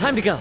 Time to go.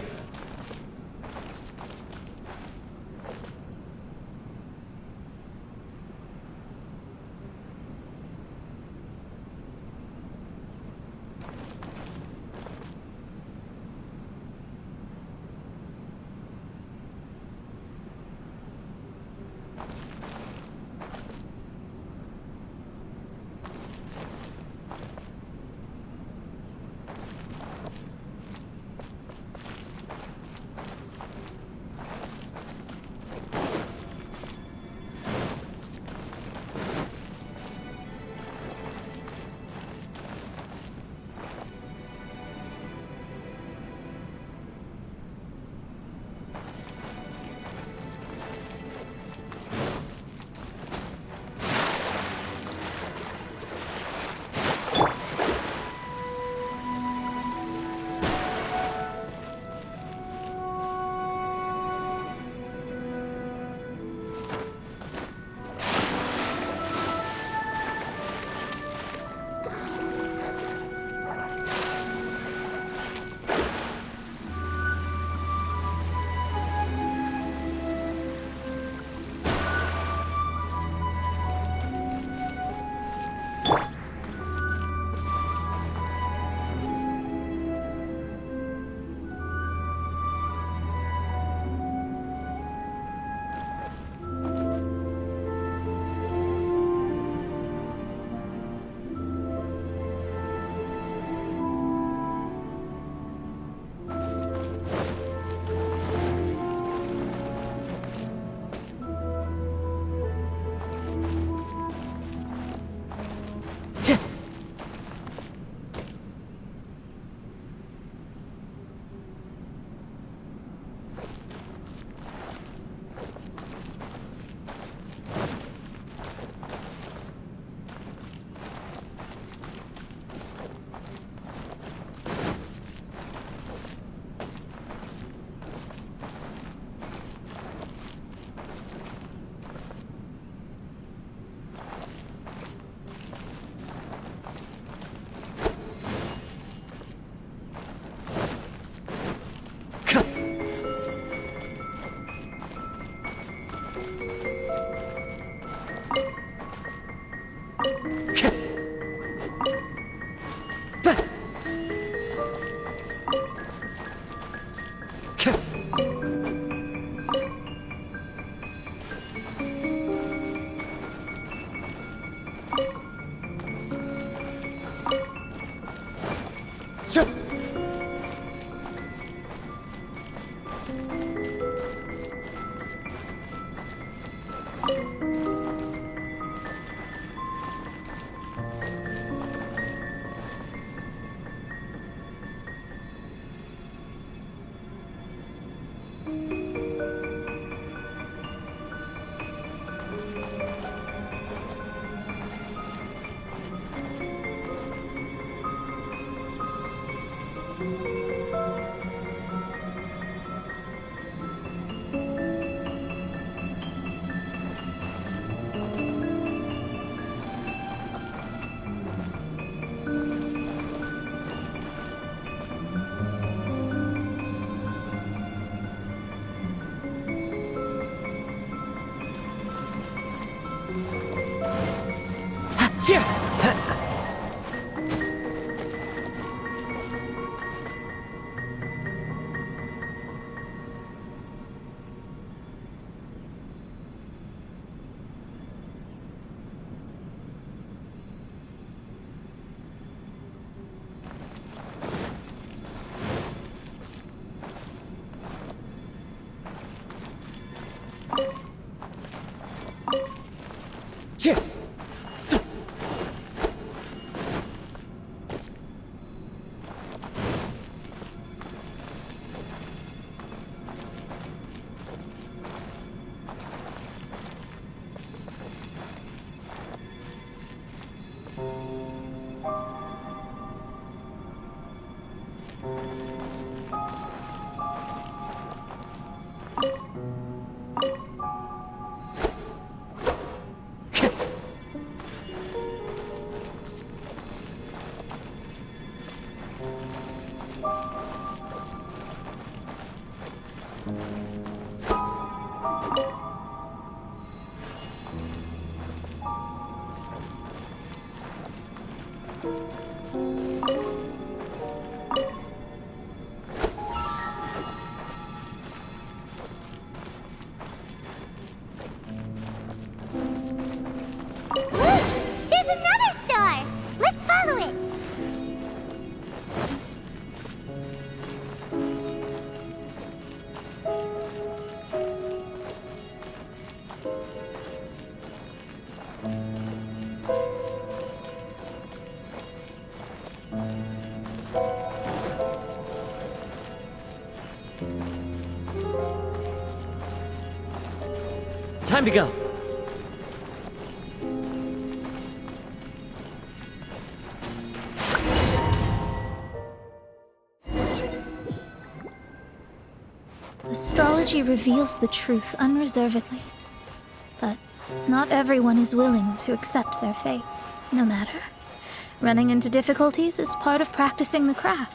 There's another star! Let's follow it! Time to go. Astrology reveals the truth unreservedly, but not everyone is willing to accept their fate, no matter. Running into difficulties is part of practicing the craft.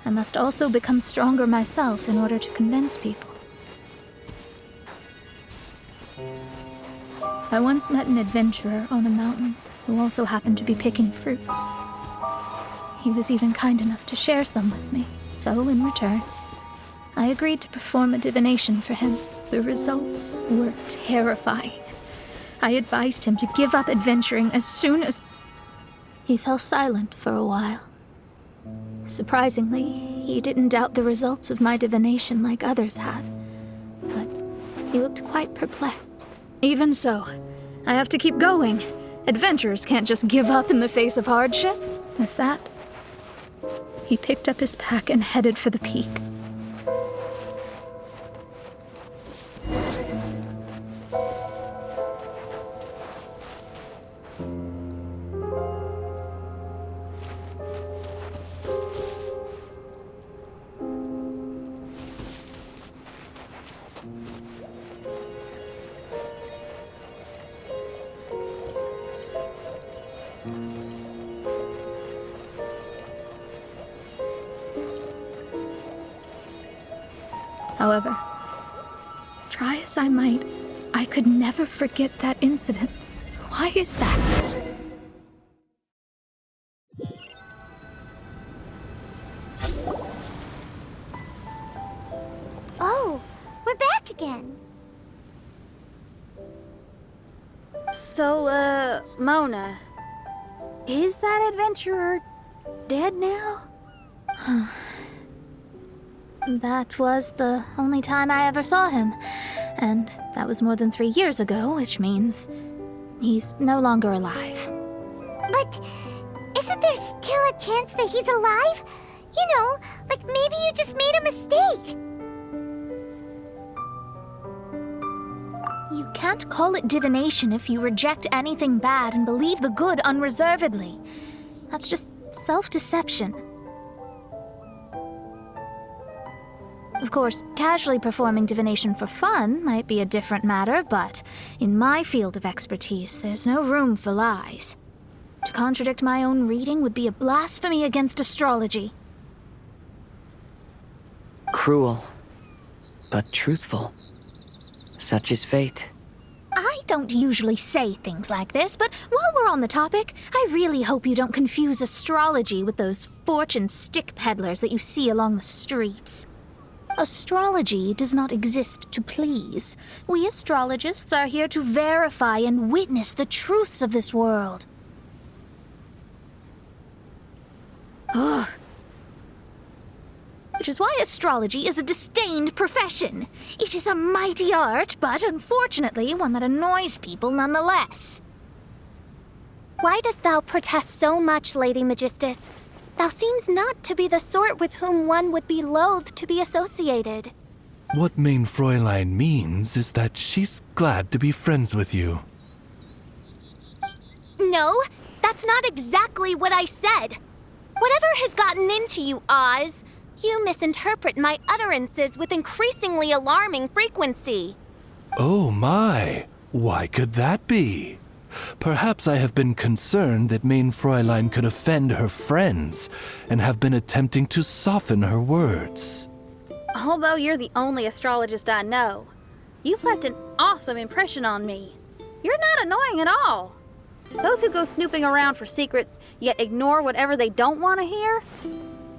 I must also become stronger myself in order to convince people. I once met an adventurer on a mountain who also happened to be picking fruits. He was even kind enough to share some with me, so in return, I agreed to perform a divination for him. The results were terrifying. I advised him to give up adventuring as soon as... He fell silent for a while. Surprisingly, he didn't doubt the results of my divination like others had, but he looked quite perplexed. Even so, I have to keep going. Adventurers can't just give up in the face of hardship. With that, he picked up his pack and headed for the peak. However, try as I might, I could never forget that incident. Why is that? Oh, we're back again. So, Mona, is that adventurer dead now? That was the only time I ever saw him, and that was more than 3 years ago, which means he's no longer alive. But isn't there still a chance that he's alive? You know, like maybe you just made a mistake. You can't call it divination if you reject anything bad and believe the good unreservedly. That's just self-deception. Of course, casually performing divination for fun might be a different matter, but in my field of expertise, there's no room for lies. To contradict my own reading would be a blasphemy against astrology. Cruel, but truthful. Such is fate. I don't usually say things like this, but while we're on the topic, I really hope you don't confuse astrology with those fortune stick peddlers that you see along the streets. Astrology does not exist to please. We astrologists are here to verify and witness the truths of this world. Ugh. Which is why astrology is a disdained profession. It is a mighty art, but unfortunately one that annoys people nonetheless. Why dost thou protest so much, Lady Magistus? Thou seems not to be the sort with whom one would be loath to be associated. What Mein Fräulein means is that she's glad to be friends with you. No, that's not exactly what I said. Whatever has gotten into you, Oz, you misinterpret my utterances with increasingly alarming frequency. Oh my, why could that be? Perhaps I have been concerned that Mein Fräulein could offend her friends and have been attempting to soften her words. Although you're the only astrologist I know, you've left an awesome impression on me. You're not annoying at all. Those who go snooping around for secrets, yet ignore whatever they don't want to hear,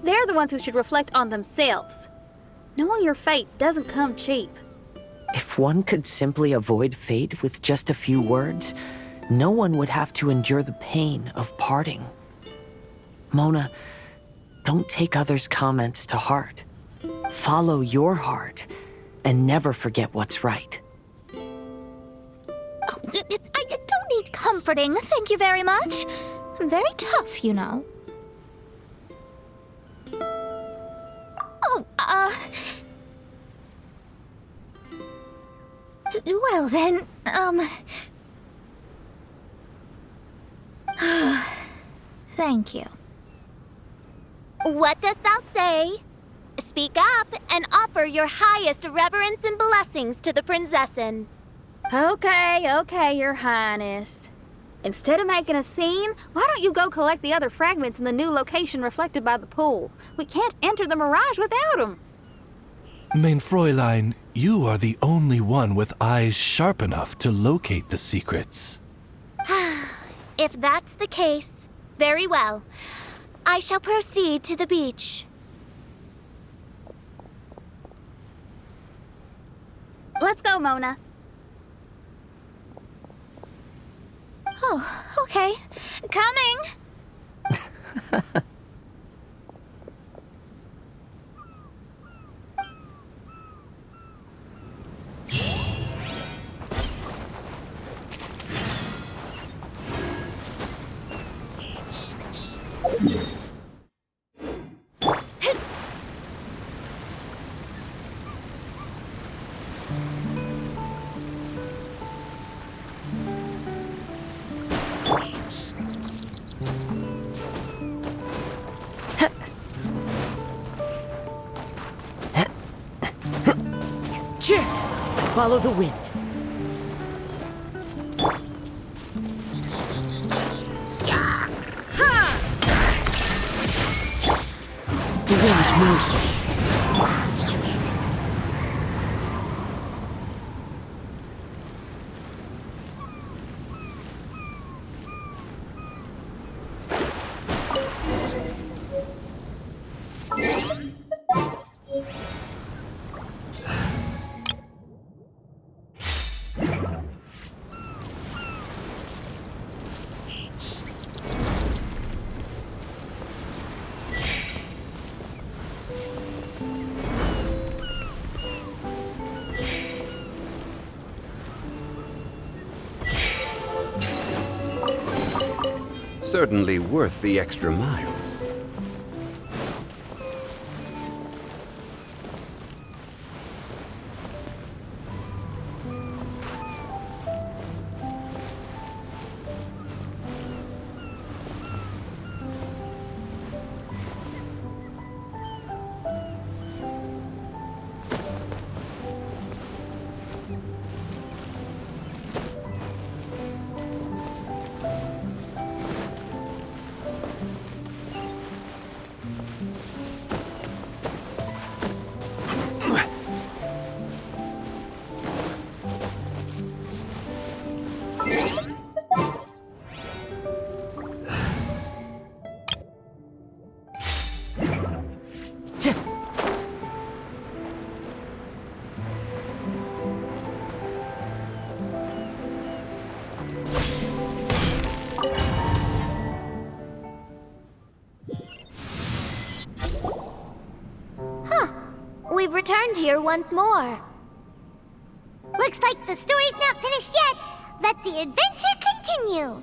they're the ones who should reflect on themselves. Knowing your fate doesn't come cheap. If one could simply avoid fate with just a few words, no one would have to endure the pain of parting. Mona, don't take others' comments to heart. Follow your heart and never forget what's right. Oh, I don't need comforting, thank you very much. I'm very tough, you know. Oh, well then, thank you. What dost thou say? Speak up and offer your highest reverence and blessings to the prinzessin. Okay, Your Highness. Instead of making a scene, why don't you go collect the other fragments in the new location reflected by the pool? We can't enter the mirage without them. Mein Fräulein, you are the only one with eyes sharp enough to locate the secrets. If that's the case, very well. I shall proceed to the beach. Let's go, Mona. Oh, okay. Coming! Follow the wind. The wind knows me. Certainly worth the extra mile. We've returned here once more. Looks like the story's not finished yet. Let the adventure continue.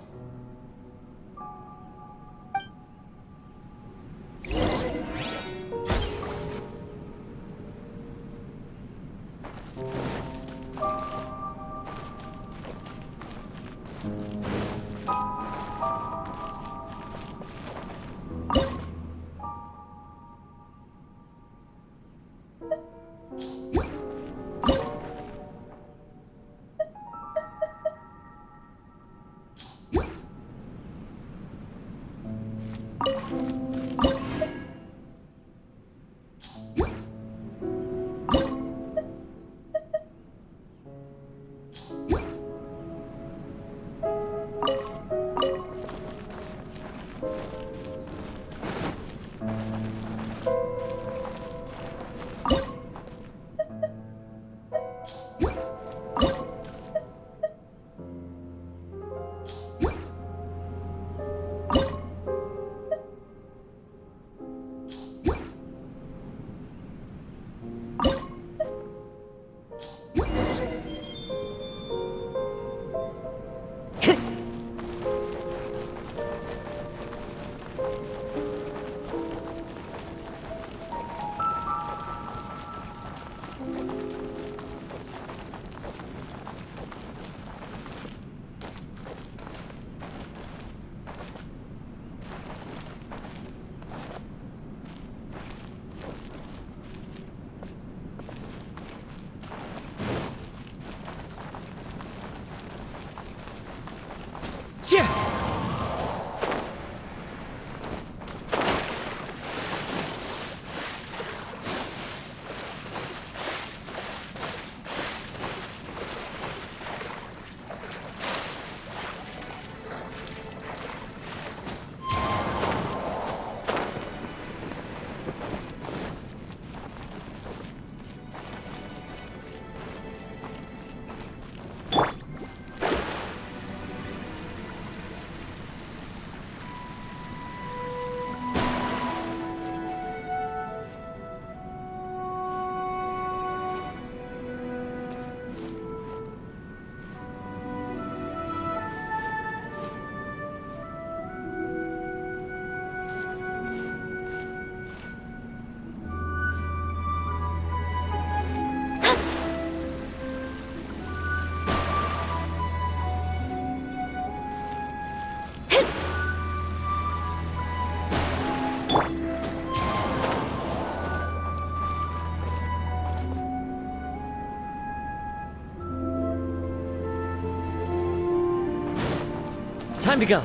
Time to go.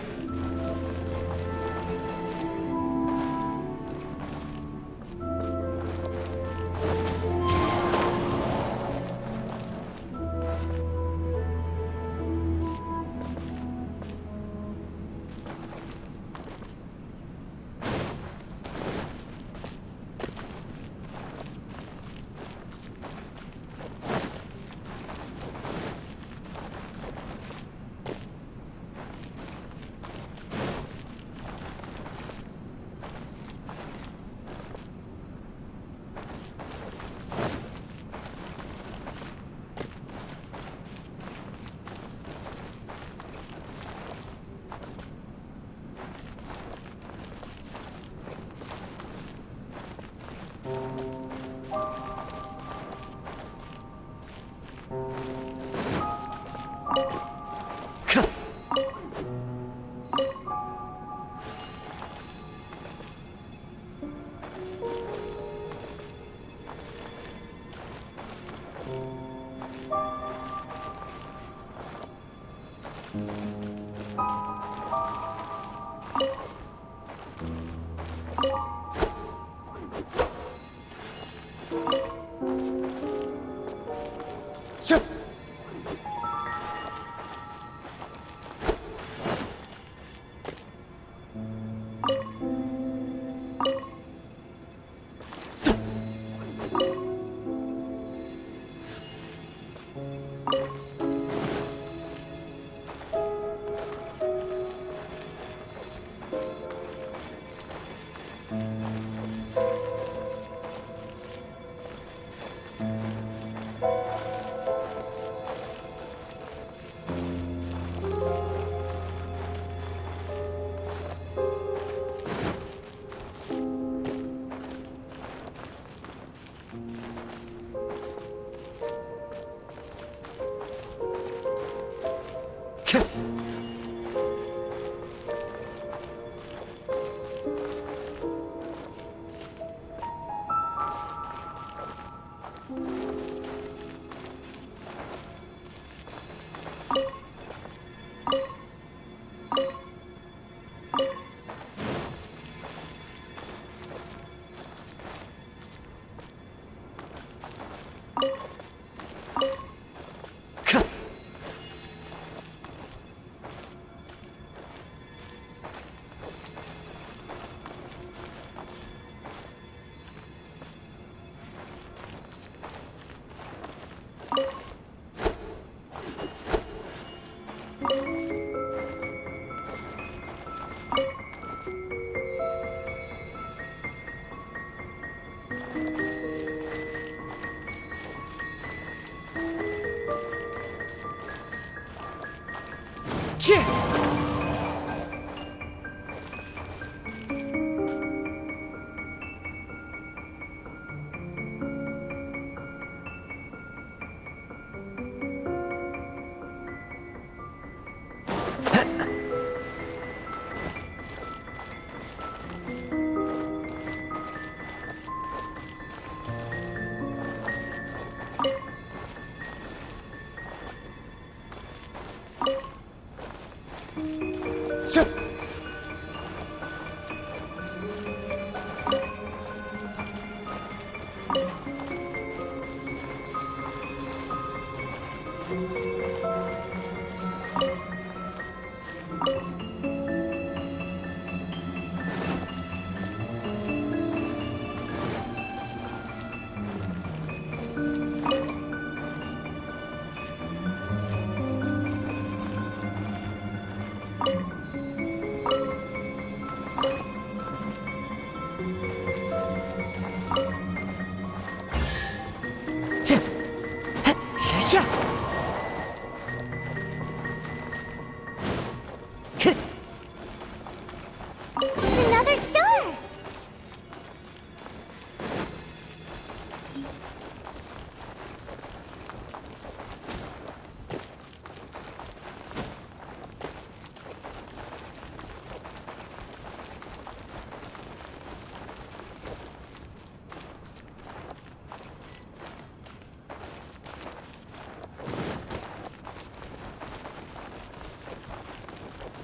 It's another star!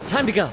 Time to go.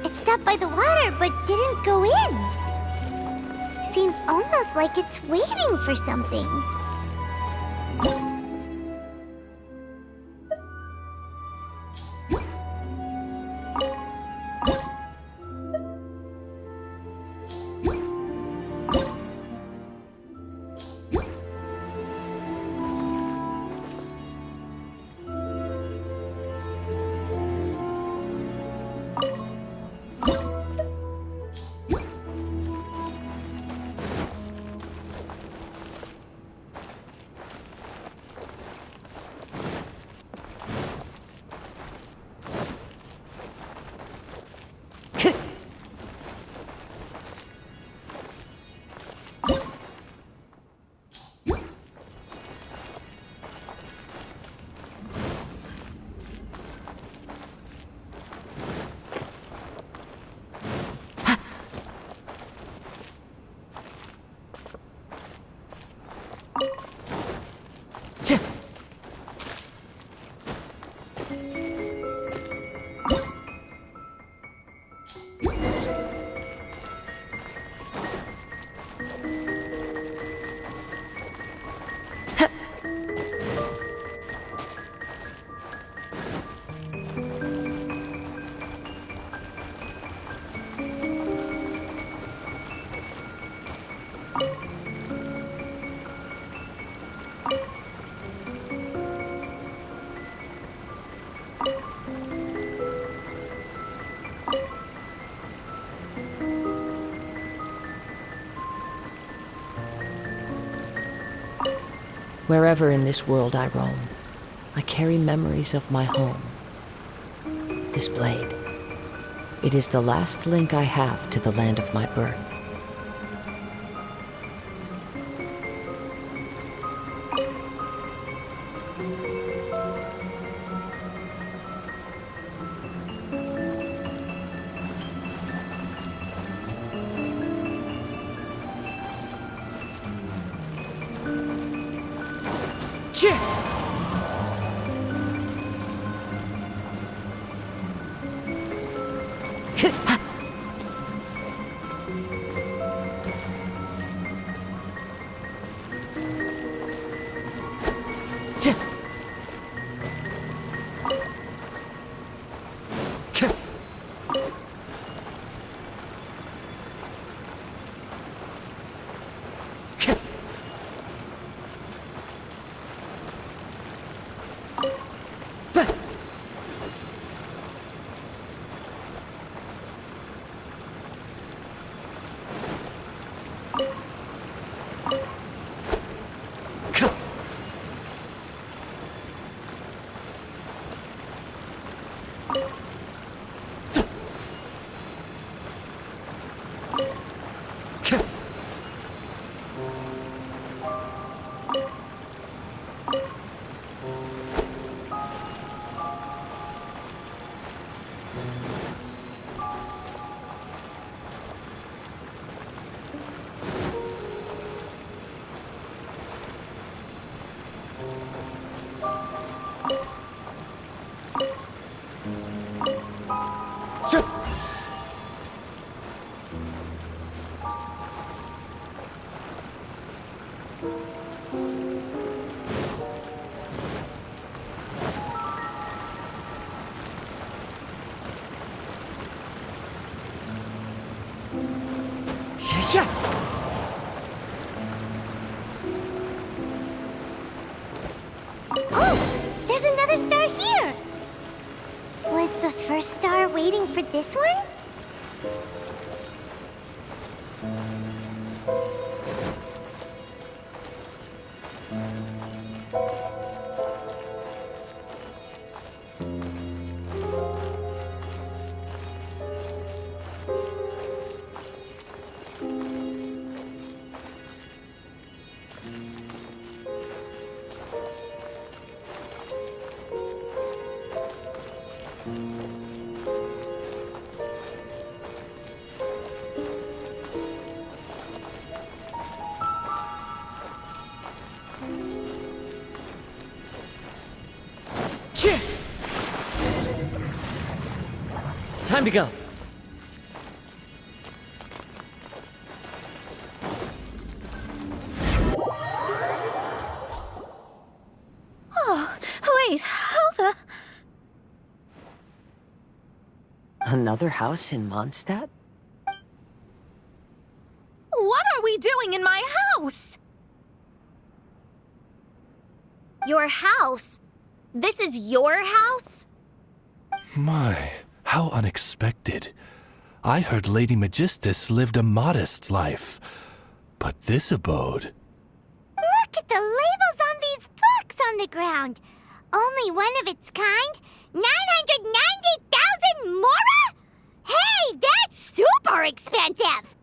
It stopped by the water, but didn't go in. Seems almost like it's waiting for something. Wherever in this world I roam, I carry memories of my home. This blade, it is the last link I have to the land of my birth. Oh, there's another star here. Was the first star waiting for this one? Time to go. Oh, wait, how the... Another house in Mondstadt? What are we doing in my house? Your house? This is your house? My, how unexpected. I heard Lady Magistus lived a modest life, but this abode... Look at the labels on these books on the ground. Only one of its kind? 990,000 mora? Hey, that's super expensive!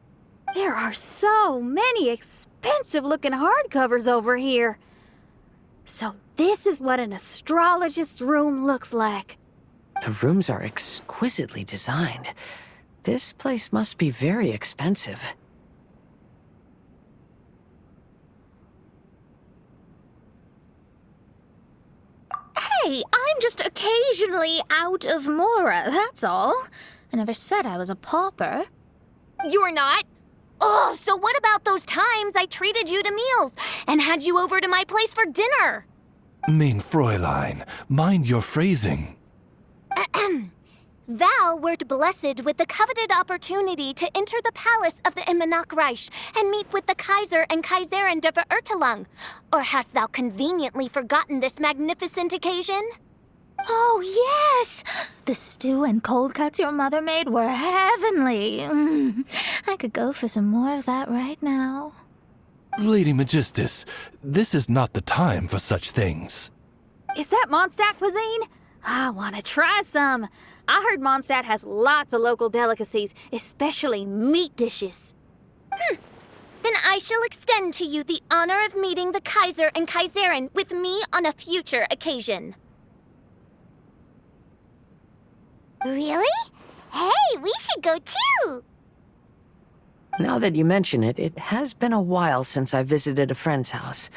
There are so many expensive-looking hardcovers over here. So this is what an astrologist's room looks like. The rooms are exquisitely designed. This place must be very expensive. Hey, I'm just occasionally out of mora, that's all. I never said I was a pauper. You're not? Oh, so what about those times I treated you to meals and had you over to my place for dinner? Mein Fräulein, mind your phrasing. Thou wert blessed with the coveted opportunity to enter the palace of the Immanok Reich and meet with the Kaiser and Kaiserin der Verurteilung. Or hast thou conveniently forgotten this magnificent occasion? Oh, yes! The stew and cold cuts your mother made were heavenly. I could go for some more of that right now. Lady Magistus, this is not the time for such things. Is that Mondstadt cuisine? I want to try some. I heard Mondstadt has lots of local delicacies, especially meat dishes. Then I shall extend to you the honor of meeting the Kaiser and Kaiserin with me on a future occasion. Really? Hey, we should go too! Now that you mention it, it has been a while since I visited a friend's house.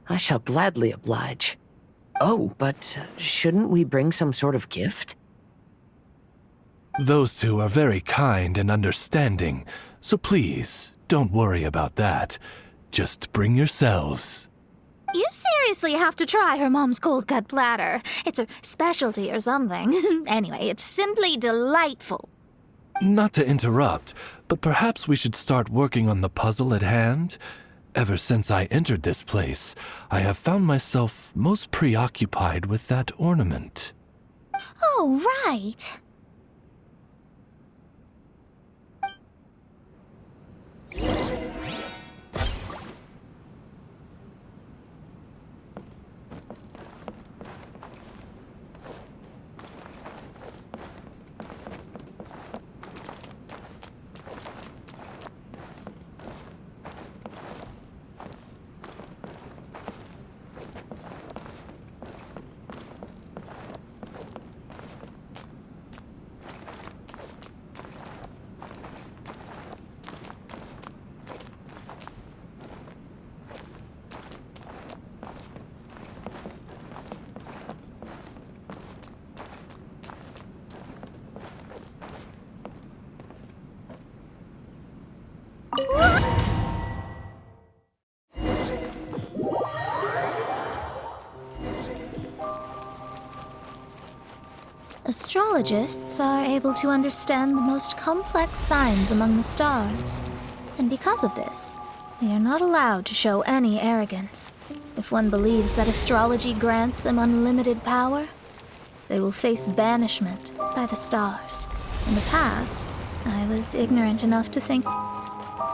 I shall gladly oblige. Oh, but shouldn't we bring some sort of gift? Those two are very kind and understanding, so please, don't worry about that. Just bring yourselves. You seriously have to try her mom's cold cut platter. It's her specialty or something. Anyway, it's simply delightful. Not to interrupt, but perhaps we should start working on the puzzle at hand? Ever since I entered this place, I have found myself most preoccupied with that ornament. Oh, right. Astrologists are able to understand the most complex signs among the stars. And because of this, they are not allowed to show any arrogance. If one believes that astrology grants them unlimited power, they will face banishment by the stars. In the past, I was ignorant enough to think,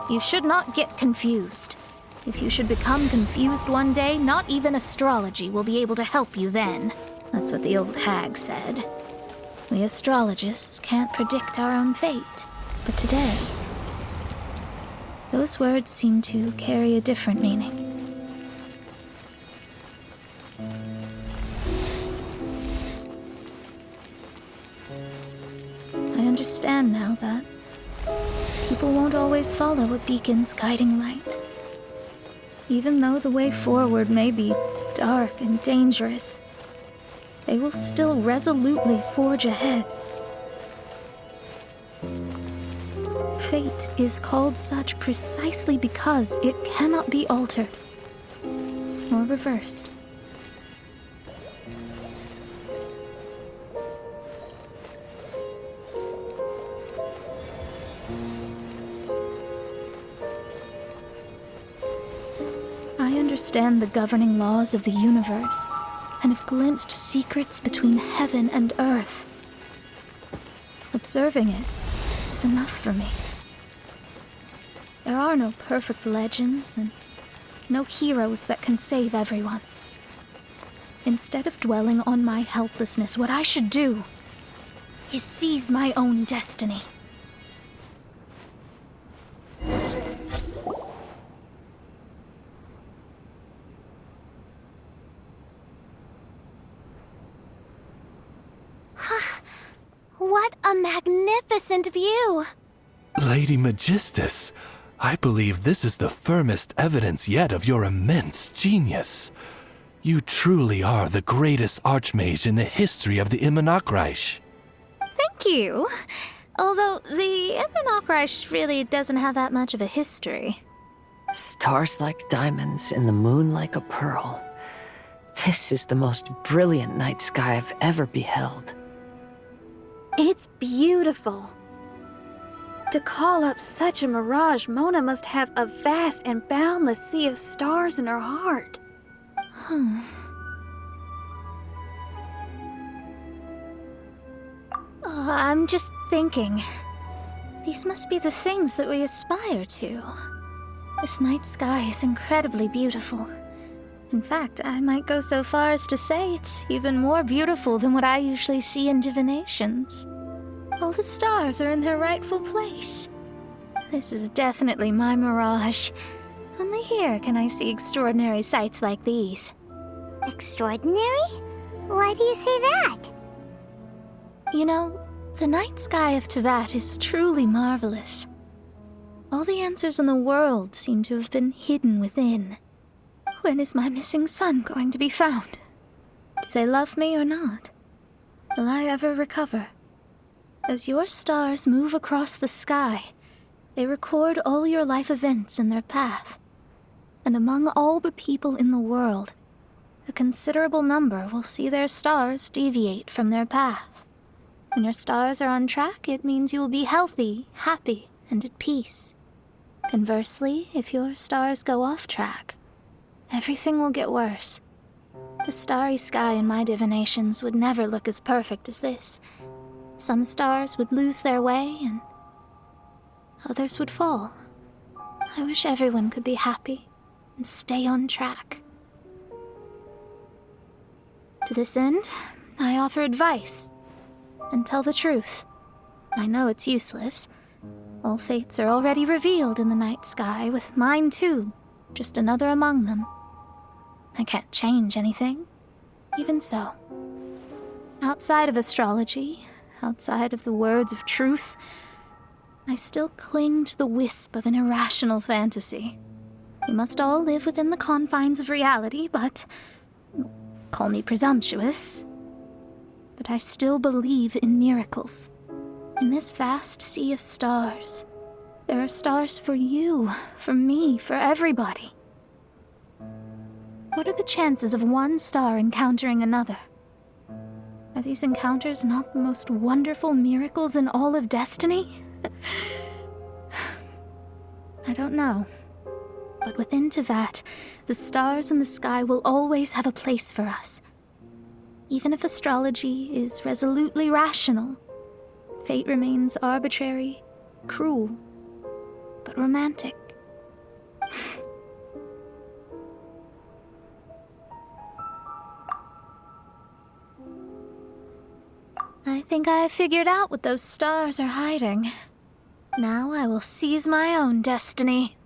you should not get confused. If you should become confused one day, not even astrology will be able to help you then. That's what the old hag said. We astrologists can't predict our own fate, but today, those words seem to carry a different meaning. I understand now that people won't always follow a beacon's guiding light. Even though the way forward may be dark and dangerous, they will still resolutely forge ahead. Fate is called such precisely because it cannot be altered nor reversed. I understand the governing laws of the universe and have glimpsed secrets between heaven and earth. Observing it is enough for me. There are no perfect legends and no heroes that can save everyone. Instead of dwelling on my helplessness, what I should do is seize my own destiny. What a magnificent view! Lady Magistus, I believe this is the firmest evidence yet of your immense genius. You truly are the greatest archmage in the history of the Immonakreich. Thank you. Although the Immonakreich really doesn't have that much of a history. Stars like diamonds and the moon like a pearl. This is the most brilliant night sky I've ever beheld. It's beautiful. To call up such a mirage, Mona must have a vast and boundless sea of stars in her heart. I'm just thinking. These must be the things that we aspire to. This night sky is incredibly beautiful. In fact, I might go so far as to say it's even more beautiful than what I usually see in divinations. All the stars are in their rightful place. This is definitely my mirage. Only here can I see extraordinary sights like these. Extraordinary? Why do you say that? You know, the night sky of Tevat is truly marvelous. All the answers in the world seem to have been hidden within. When is my missing son going to be found? Do they love me or not? Will I ever recover? As your stars move across the sky, they record all your life events in their path. And among all the people in the world, a considerable number will see their stars deviate from their path. When your stars are on track, it means you will be healthy, happy, and at peace. Conversely, if your stars go off track, everything will get worse. The starry sky in my divinations would never look as perfect as this. Some stars would lose their way, and others would fall. I wish everyone could be happy and stay on track. To this end, I offer advice and tell the truth. I know it's useless. All fates are already revealed in the night sky, with mine too, just another among them. I can't change anything. Even so, outside of astrology, outside of the words of truth, I still cling to the wisp of an irrational fantasy. We must all live within the confines of reality, but call me presumptuous. But I still believe in miracles. In this vast sea of stars, there are stars for you, for me, for everybody. What are the chances of one star encountering another? Are these encounters not the most wonderful miracles in all of Destiny? I don't know. But within Tevat, the stars in the sky will always have a place for us. Even if astrology is resolutely rational, fate remains arbitrary, cruel, but romantic. I think I have figured out what those stars are hiding. Now I will seize my own destiny.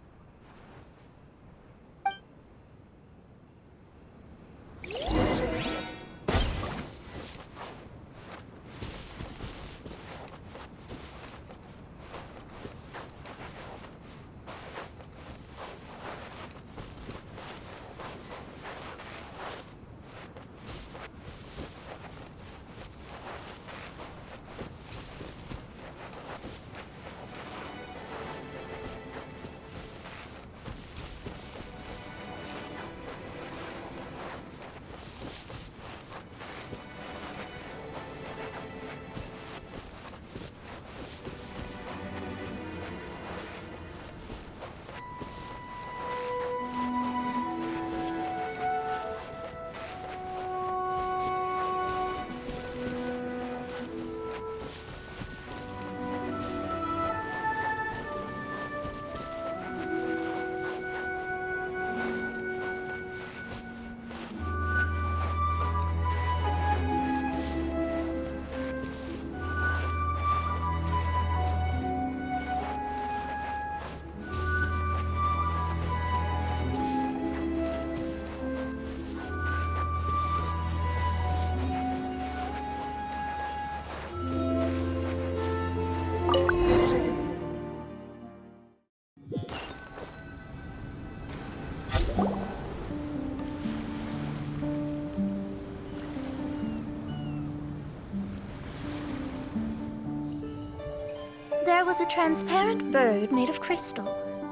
There was a transparent bird made of crystal.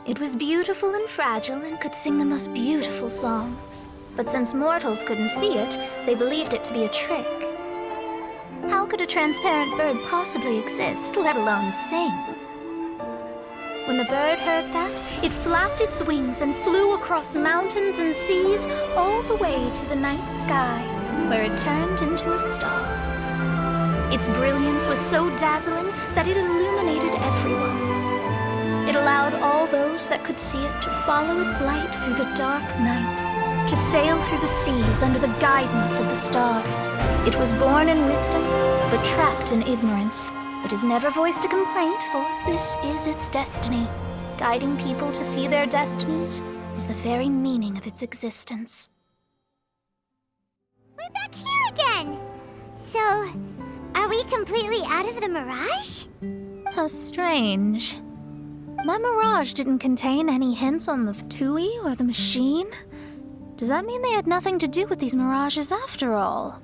It was beautiful and fragile and could sing the most beautiful songs. But since mortals couldn't see it, they believed it to be a trick. How could a transparent bird possibly exist, let alone sing? When the bird heard that, it flapped its wings and flew across mountains and seas all the way to the night sky, where it turned into a star. Its brilliance was so dazzling that it illuminated everyone. It allowed all those that could see it to follow its light through the dark night, to sail through the seas under the guidance of the stars. It was born in wisdom, but trapped in ignorance. It has never voiced a complaint, for this is its destiny. Guiding people to see their destinies is the very meaning of its existence. We're back here again! So, are we completely out of the mirage? How strange. My mirage didn't contain any hints on the Fatui or the machine. Does that mean they had nothing to do with these mirages after all?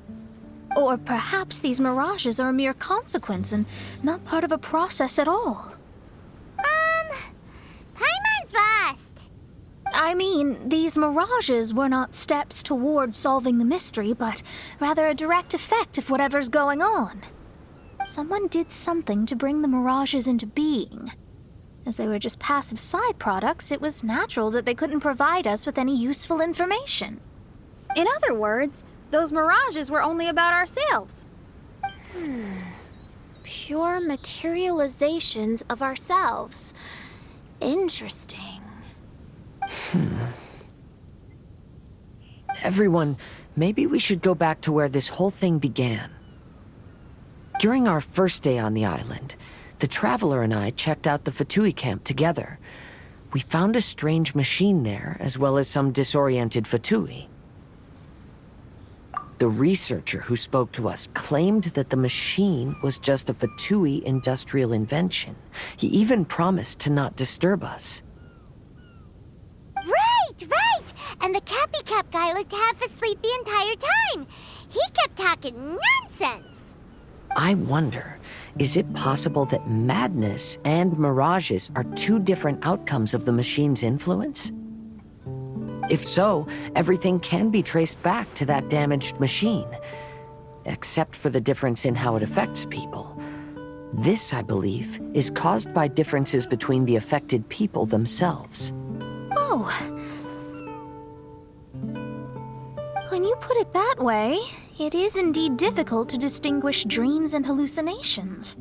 Or perhaps these mirages are a mere consequence and not part of a process at all? Paimon's lost. I mean, these mirages were not steps toward solving the mystery, but rather a direct effect of whatever's going on. Someone did something to bring the mirages into being. As they were just passive side products, it was natural that they couldn't provide us with any useful information. In other words, those mirages were only about ourselves. Pure materializations of ourselves. Interesting. Everyone, maybe we should go back to where this whole thing began. During our first day on the island, the Traveler and I checked out the Fatui camp together. We found a strange machine there, as well as some disoriented Fatui. The researcher who spoke to us claimed that the machine was just a Fatui industrial invention. He even promised to not disturb us. Right! And the Cappy Cap guy looked half asleep the entire time. He kept talking nonsense. I wonder, is it possible that madness and mirages are two different outcomes of the machine's influence? If so, everything can be traced back to that damaged machine. except for the difference in how it affects people. This, I believe, is caused by differences between the affected people themselves. Oh. When you put it that way, it is indeed difficult to distinguish dreams and hallucinations.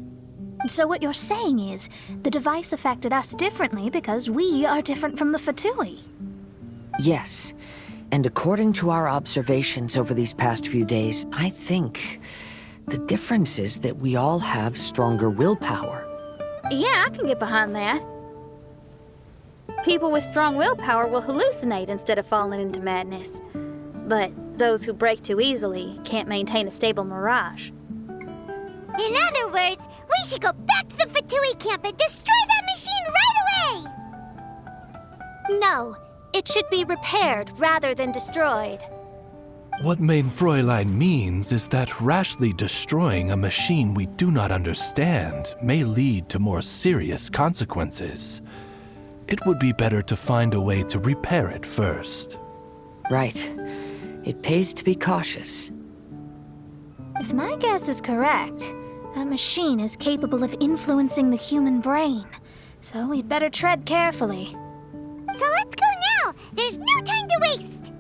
So what you're saying is, the device affected us differently because we are different from the Fatui. Yes, and according to our observations over these past few days, I think the difference is that we all have stronger willpower. Yeah, I can get behind that. People with strong willpower will hallucinate instead of falling into madness. But those who break too easily can't maintain a stable mirage. In other words, we should go back to the Fatui camp and destroy that machine right away! No, it should be repaired rather than destroyed. What Main Fräulein means is that rashly destroying a machine we do not understand may lead to more serious consequences. It would be better to find a way to repair it first. Right. It pays to be cautious. If my guess is correct, that machine is capable of influencing the human brain, so we'd better tread carefully. So let's go now! There's no time to waste!